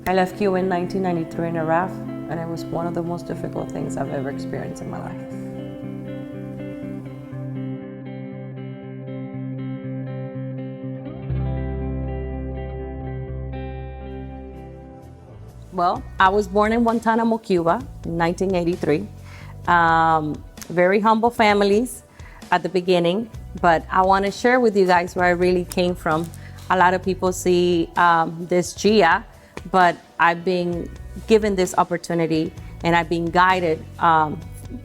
I left Cuba in 1993 in a raft, and it was one of the most difficult things I've ever experienced in my life. Well, I was born in Guantanamo, Cuba in 1983. Very humble families at the beginning, but I want to share with you guys where I really came from. A lot of people see this Gia, but I've been given this opportunity and I've been guided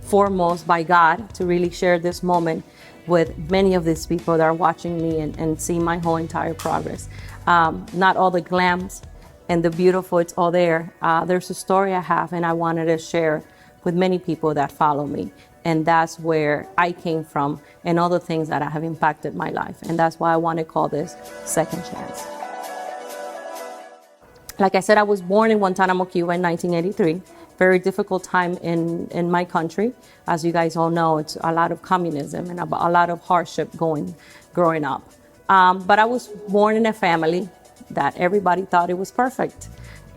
foremost by God to really share this moment with many of these people that are watching me and see my whole entire progress. Not all the glams and the beautiful, it's all there. There's a story I have and I wanted to share with many people that follow me. And that's where I came from and all the things that have impacted my life. And that's why I want to call this Second Chance. Like I said, I was born in Guantanamo, Cuba in 1983. Very difficult time in my country. As you guys all know, it's a lot of communism and a lot of hardship growing up. But I was born in a family that everybody thought it was perfect.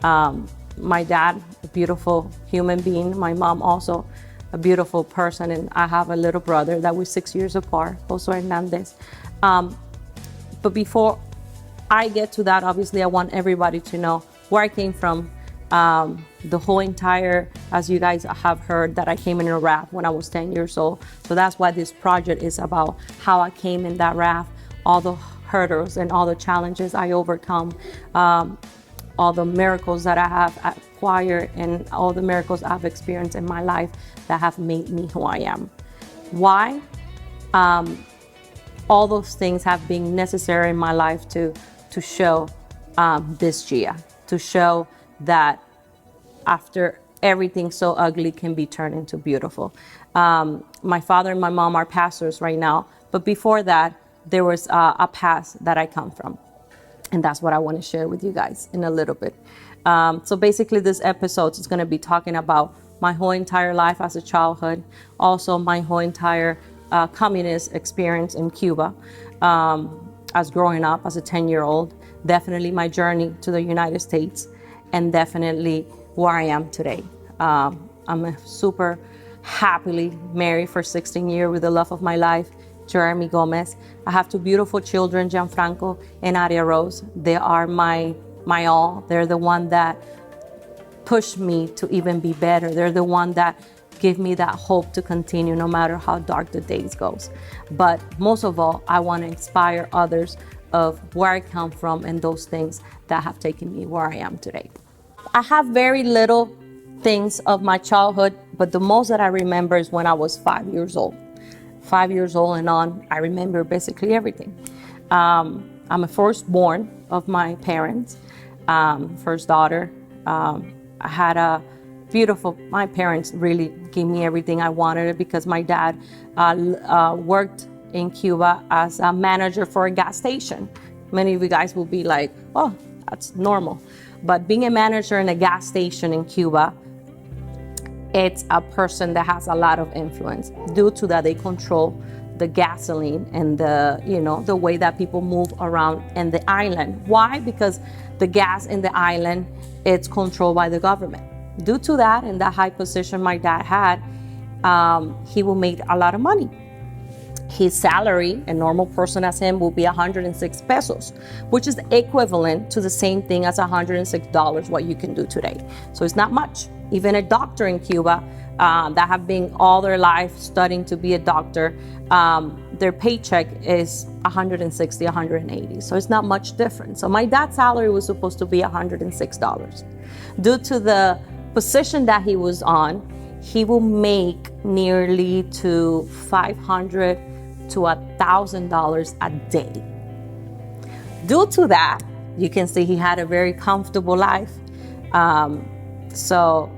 My dad, a beautiful human being. My mom also a beautiful person. And I have a little brother that we're 6 years apart, Jose Hernandez. But before I get to that, obviously, I want everybody to know where I came from. The whole entire, as you guys have heard, that I came in a raft when I was 10 years old. So that's why this project is about how I came in that raft, all the hurdles and all the challenges I overcome, all the miracles that I have acquired and all the miracles I've experienced in my life that have made me who I am. Why? All those things have been necessary in my life to show this Gia, to show that after everything so ugly can be turned into beautiful. My father and my mom are pastors right now, but before that, there was a past that I come from. And that's what I want to share with you guys in a little bit. So basically this episode is going to be talking about my whole entire life as a childhood, also my whole entire communist experience in Cuba as growing up as a 10-year-old, definitely my journey to the United States, and definitely where I am today. I'm a super happily married for 16 years with the love of my life, Jeremy Gomez. I have two beautiful children, Gianfranco and Aria Rose. They are my all. They're the one that push me to even be better. They're the one that give me that hope to continue no matter how dark the days goes. But most of all, I want to inspire others of where I come from and those things that have taken me where I am today. I have very little things of my childhood, but the most that I remember is when I was 5 years old. 5 years old and on, I remember basically everything. I'm a firstborn of my parents, first daughter. I had a beautiful, my parents really gave me everything I wanted because my dad worked in Cuba as a manager for a gas station. Many of you guys will be like, oh, that's normal. But being a manager in a gas station in Cuba, it's a person that has a lot of influence. Due to that, they control the gasoline and the way that people move around in the island. Why? Because the gas in the island, it's controlled by the government. Due to that and that high position my dad had, he will make a lot of money. His salary, a normal person as him, will be 106 pesos, which is equivalent to the same thing as $106 what you can do today. So it's not much. Even a doctor in Cuba that have been all their life studying to be a doctor, their paycheck is 160, 180. So it's not much different. So my dad's salary was supposed to be $106. Due to the position that he was on, he will make nearly to $500 to $1,000 a day. Due to that, you can see he had a very comfortable life. So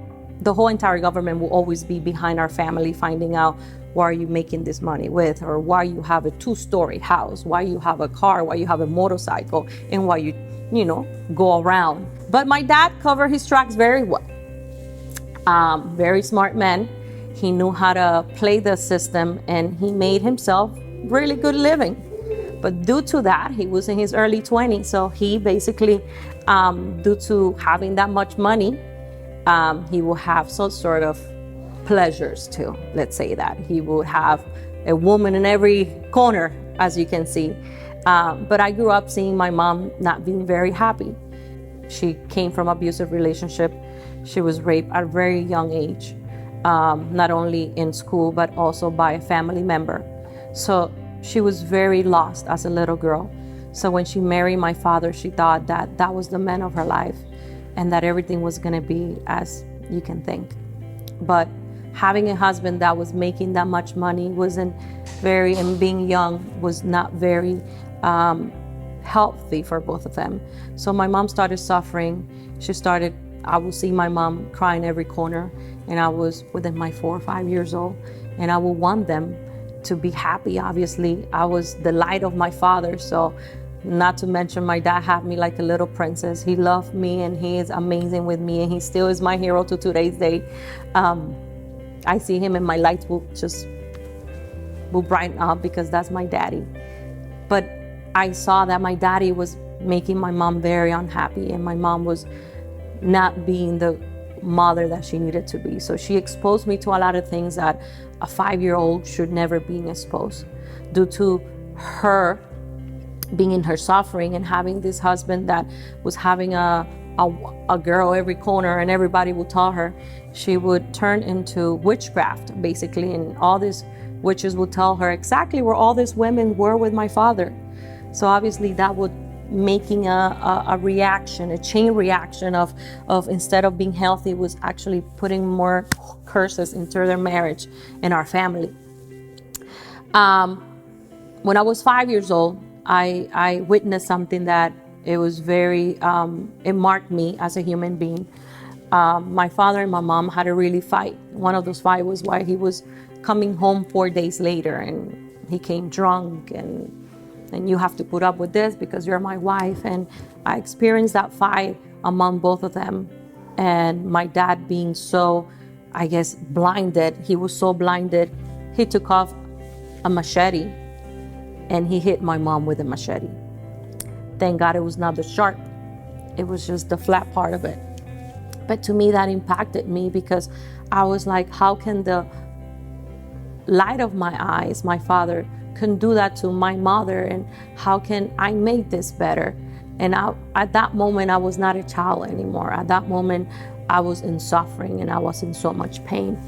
the whole entire government will always be behind our family, finding out where are you making this money with, or why you have a 2-story house, why you have a car, why you have a motorcycle, and why you go around. But my dad covered his tracks very well. Very smart man. He knew how to play the system and he made himself really good living. But due to that, he was in his early 20s. So he basically, due to having that much money, he will have some sort of pleasures too. Let's say that he would have a woman in every corner, as you can see. But I grew up seeing my mom not being very happy. She came from an abusive relationship. She was raped at a very young age, not only in school, but also by a family member. So she was very lost as a little girl. So when she married my father, she thought that that was the man of her life and that everything was going to be as you can think. But having a husband that was making that much money and being young was not very healthy for both of them. So my mom started suffering. I would see my mom crying every corner, and I was within my 4 or 5 years old, and I would want them to be happy. Obviously, I was the light of my father, so not to mention my dad had me like a little princess. He loved me, and he is amazing with me, and he still is my hero to today's day. I see him and my lights will brighten up because that's my daddy. But I saw that my daddy was making my mom very unhappy, and my mom was not being the mother that she needed to be. So she exposed me to a lot of things that a 5-year-old should never be exposed, due to her being in her suffering and having this husband that was having a girl every corner, and everybody would tell her. She would turn into witchcraft, basically, and all these witches would tell her exactly where all these women were with my father. So obviously that would making a reaction, a chain reaction of instead of being healthy, was actually putting more curses into their marriage and our family. When I was 5 years old, I witnessed something that it was very, it marked me as a human being. My father and my mom had a really fight. One of those fights was why he was coming home 4 days later, and he came drunk, and you have to put up with this because you're my wife. And I experienced that fight among both of them. And my dad being so, I guess, blinded, he was so blinded, he took off a machete and he hit my mom with a machete. Thank God it was not the sharp, it was just the flat part of it. But to me, that impacted me because I was like, how can the light of my eyes, my father, can do that to my mother, and how can I make this better? And at that moment, I was not a child anymore. At that moment, I was in suffering and I was in so much pain.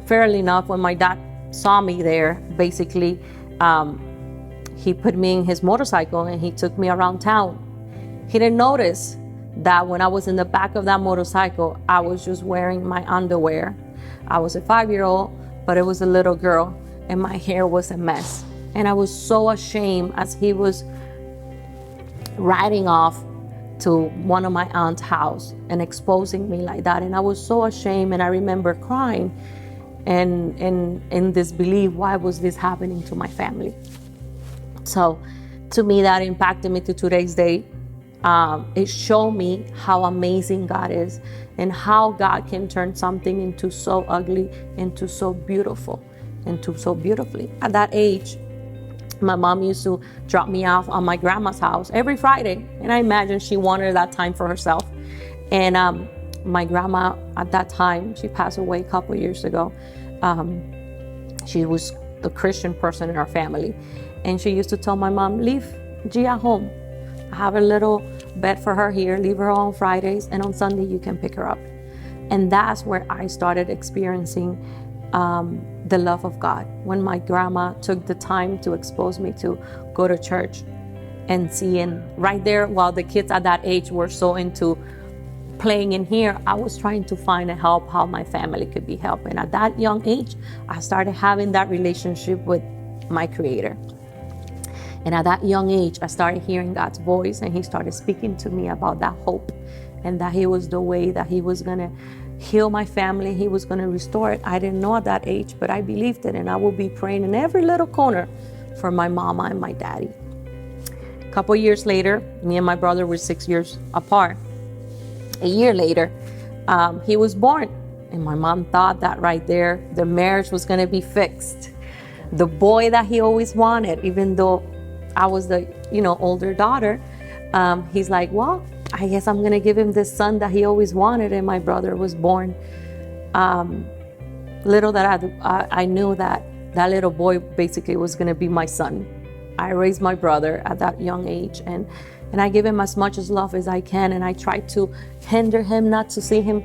Fairly enough, when my dad saw me there, basically, he put me in his motorcycle and he took me around town. He didn't notice that when I was in the back of that motorcycle, I was just wearing my underwear. I was a 5-year-old, but it was a little girl, and my hair was a mess. And I was so ashamed as he was riding off to one of my aunt's house and exposing me like that. And I was so ashamed, and I remember crying and in disbelief, why was this happening to my family? So to me, that impacted me to today's day. It showed me how amazing God is and how God can turn something into so ugly into so beautiful, into so beautifully. At that age, my mom used to drop me off on my grandma's house every Friday, and I imagine she wanted that time for herself. And my grandma at that time, she passed away a couple of years ago. She was the Christian person in our family, and she used to tell my mom, leave Gia home. I have a little bed for her here, leave her on Fridays, and on Sunday you can pick her up. And that's where I started experiencing the love of God. When my grandma took the time to expose me to go to church and see, and right there, while the kids at that age were so into playing in here, I was trying to find a help how my family could be helped. And at that young age, I started having that relationship with my Creator. And at that young age, I started hearing God's voice, and He started speaking to me about that hope, and that He was the way, that He was going to heal my family, He was going to restore it. I didn't know at that age, but I believed it, and I will be praying in every little corner for my mama and my daddy. A couple years later, me and my brother were 6 years apart. A year later, he was born, and my mom thought that right there, the marriage was going to be fixed. the boy that he always wanted, even though I was the, older daughter. He's like, well, I guess I'm gonna give him this son that he always wanted, and my brother was born. Little that I knew that little boy basically was gonna be my son. I raised my brother at that young age, and I give him as much as love as I can, and I try to hinder him not to see him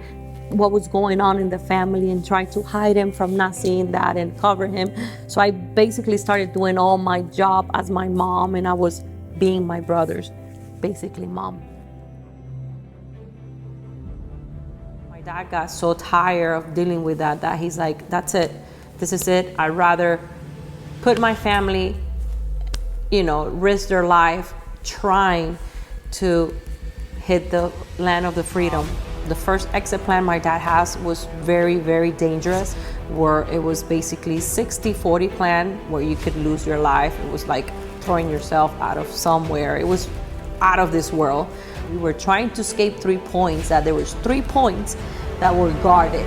what was going on in the family, and try to hide him from not seeing that and cover him. So I basically started doing all my job as my mom, and I was being my brother's basically mom. My dad got so tired of dealing with that he's like, that's it, this is it. I'd rather put my family, risk their life trying to hit the land of the freedom. The first exit plan my dad has was very, very dangerous, where it was basically 60-40 plan where you could lose your life. It was like throwing yourself out of somewhere. It was out of this world. We were trying to escape 3 points, that there was 3 points that were guarded.